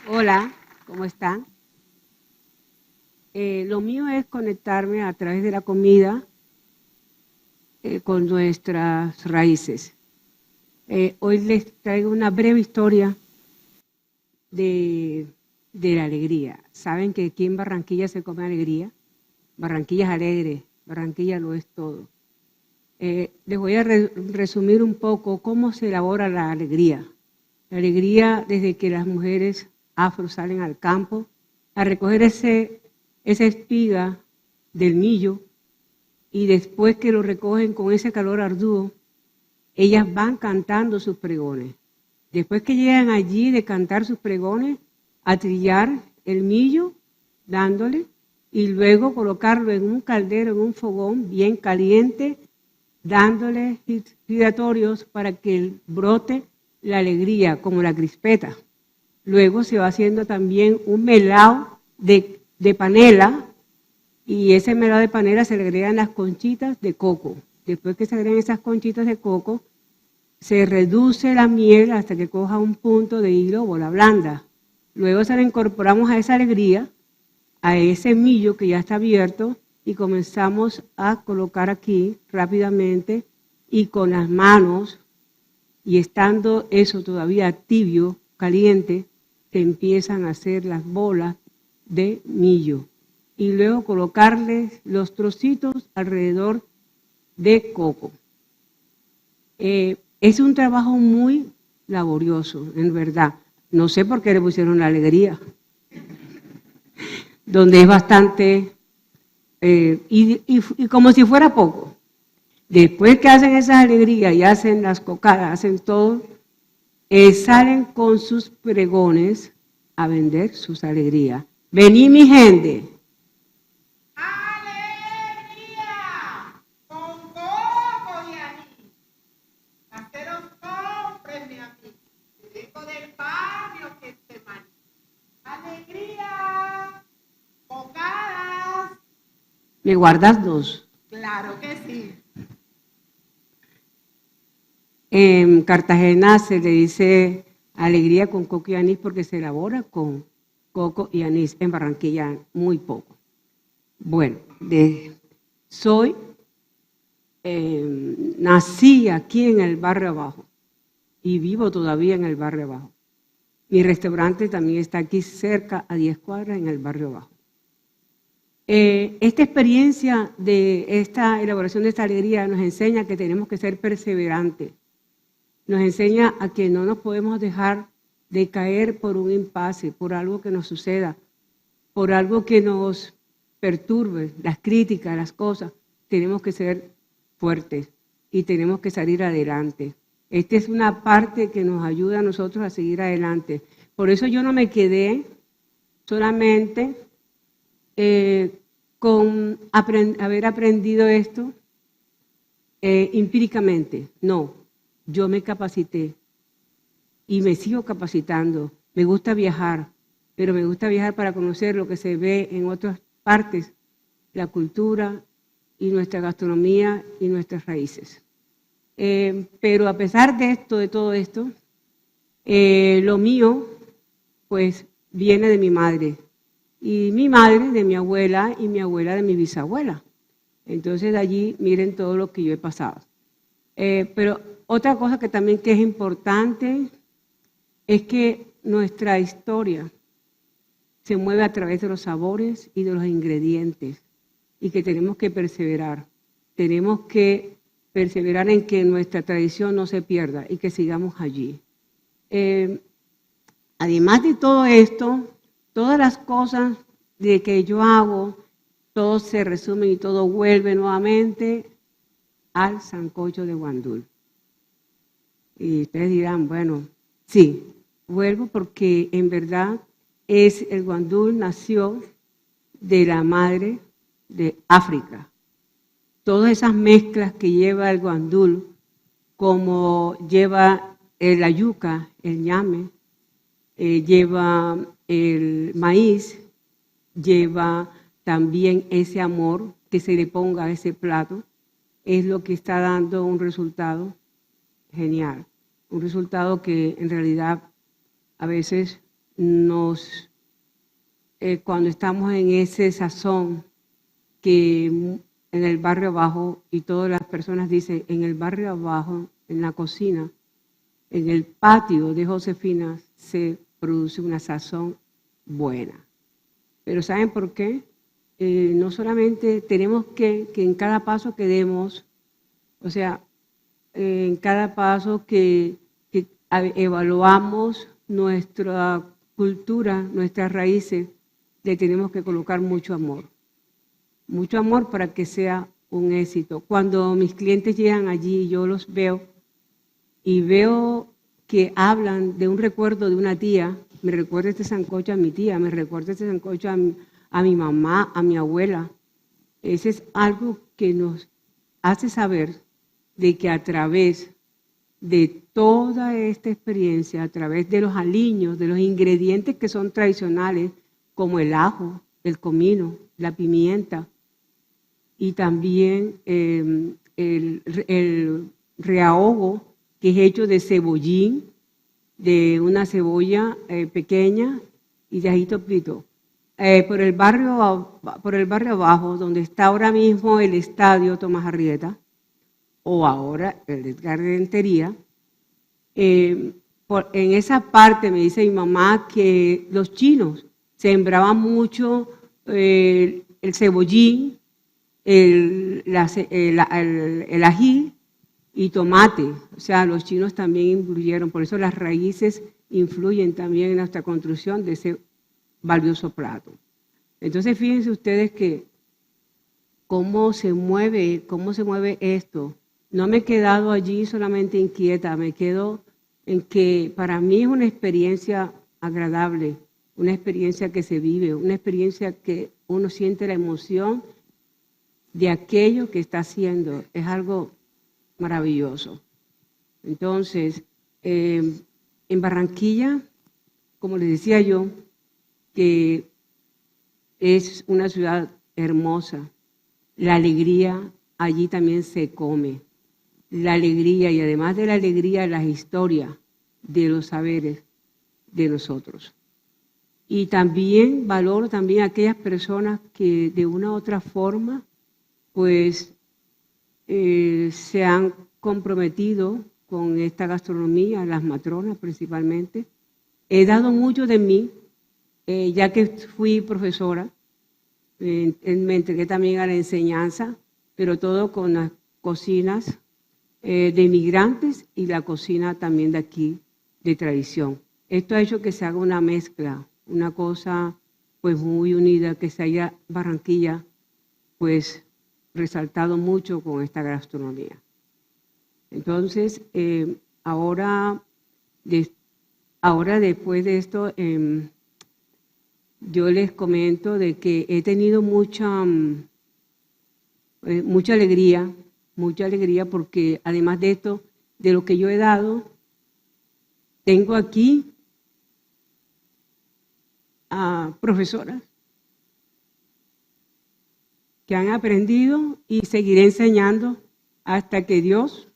Hola, ¿cómo están? Lo mío es conectarme a través de la comida con nuestras raíces. Hoy les traigo una breve historia de, de la alegría. ¿Saben que aquí en Barranquilla se come alegría? Barranquilla es alegre, Barranquilla lo es todo. Les voy a resumir un poco cómo se elabora la alegría. La alegría desde que las mujeres afro salen al campo a recoger esa espiga del millo y después que lo recogen con ese calor arduo, ellas van cantando sus pregones. Después que llegan allí de cantar sus pregones, a trillar el millo, dándole, y luego colocarlo en un caldero, en un fogón bien caliente, dándole giratorios para que brote la alegría, como la crispeta. Luego se va haciendo también un melao de panela, y ese melado de panela se le agregan las conchitas de coco. Después que se agregan esas conchitas de coco, se reduce la miel hasta que coja un punto de hilo o bola blanda. Luego se le incorporamos a esa alegría, a ese millo que ya está abierto, y comenzamos a colocar aquí rápidamente y con las manos, y estando eso todavía tibio, caliente, se empiezan a hacer las bolas de millo. Y luego colocarles los trocitos alrededor de coco. Es un trabajo muy laborioso, en verdad. No sé por qué le pusieron la alegría, donde es bastante, y como si fuera poco. Después que hacen esas alegrías y hacen las cocadas, hacen todo, salen con sus pregones a vender sus alegrías. Vení mi gente. ¡Alegría! Con coco y anís. Caseros, cómprenme a mí. Vengo del barrio que se maní. ¡Alegría! ¡Bocadas! Me guardas dos. Claro que sí. En Cartagena se le dice alegría con coco y anís porque se elabora con coco y anís. En Barranquilla muy poco. Bueno, soy, nací aquí en el barrio abajo y vivo todavía en el barrio abajo. Mi restaurante también está aquí cerca, a 10 cuadras, en el barrio abajo. Esta experiencia de esta elaboración de esta alegría nos enseña que tenemos que ser perseverantes. Nos enseña a que no nos podemos dejar de caer por un impasse, por algo que nos suceda, por algo que nos perturbe, las críticas, las cosas. Tenemos que ser fuertes y tenemos que salir adelante. Esta es una parte que nos ayuda a nosotros a seguir adelante. Por eso yo no me quedé solamente con haber aprendido esto empíricamente. No, yo me capacité y me sigo capacitando. Me gusta viajar, pero me gusta viajar para conocer lo que se ve en otras partes, la cultura y nuestra gastronomía y nuestras raíces. Pero a pesar de esto, de todo esto, lo mío, pues, viene de mi madre. Y mi madre de mi abuela y mi abuela de mi bisabuela. Entonces de allí miren todo lo que yo he pasado. Pero otra cosa que también que es importante es que nuestra historia se mueve a través de los sabores y de los ingredientes y que tenemos que perseverar. Tenemos que perseverar en que nuestra tradición no se pierda y que sigamos allí. Además de todo esto, todas las cosas de que yo hago, todo se resume y todo vuelve nuevamente al sancocho de guandul. Y ustedes dirán, bueno, sí, vuelvo porque en verdad el guandul nació de la madre de África. Todas esas mezclas que lleva el guandul, como lleva la yuca, el ñame, lleva el maíz, lleva también ese amor que se le ponga a ese plato, es lo que está dando un resultado genial. Un resultado que en realidad a veces cuando estamos en ese sazón, que en el barrio abajo, y todas las personas dicen, en el barrio abajo, en la cocina, en el patio de Josefina, se produce una sazón buena. Pero ¿saben por qué? No solamente tenemos que en cada paso que demos, o sea, en cada paso que evaluamos nuestra cultura, nuestras raíces, le tenemos que colocar mucho amor para que sea un éxito. Cuando mis clientes llegan allí, yo los veo y veo que hablan de un recuerdo de una tía, me recuerda este sancocho a mi tía, me recuerda este sancocho a mi mamá, a mi abuela. Ese es algo que nos hace saber de que a través de toda esta experiencia, a través de los aliños, de los ingredientes que son tradicionales, como el ajo, el comino, la pimienta, y también el reahogo, que es hecho de cebollín, de una cebolla pequeña y de ajito pito. Por el barrio abajo, donde está ahora mismo el estadio Tomás Arrieta, o ahora el Edgar Rentería, en esa parte me dice mi mamá que los chinos sembraban mucho el cebollín, el ají y tomate. O sea, los chinos también influyeron, por eso las raíces influyen también en nuestra construcción de ese valioso plato. Entonces, fíjense ustedes que cómo se mueve esto. No me he quedado allí solamente inquieta, me quedo en que para mí es una experiencia agradable, una experiencia que se vive, una experiencia que uno siente la emoción de aquello que está haciendo. Es algo maravilloso. Entonces, en Barranquilla, como les decía yo, que es una ciudad hermosa, la alegría allí también se come. La alegría, y además de la alegría, las historias de los saberes de nosotros. Y también valoro también a aquellas personas que de una u otra forma pues se han comprometido con esta gastronomía, las matronas principalmente. He dado mucho de mí, ya que fui profesora, me entregué también a la enseñanza, pero todo con las cocinas de inmigrantes y la cocina también de aquí, de tradición. Esto ha hecho que se haga una mezcla, una cosa pues muy unida, que se haya Barranquilla pues resaltado mucho con esta gastronomía. Entonces, ahora después de esto, yo les comento de que he tenido mucha alegría porque además de esto, de lo que yo he dado, tengo aquí a profesoras que han aprendido y seguiré enseñando hasta que Dios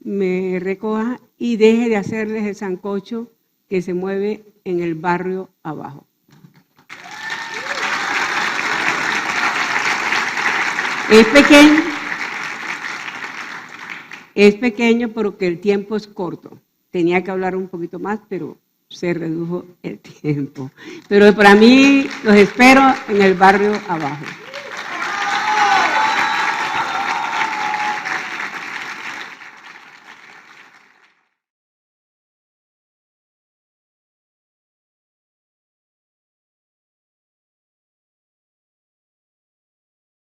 me recoja y deje de hacerles el sancocho que se mueve en el barrio abajo. Es pequeño porque el tiempo es corto. Tenía que hablar un poquito más, pero se redujo el tiempo. Pero para mí los espero en el barrio abajo.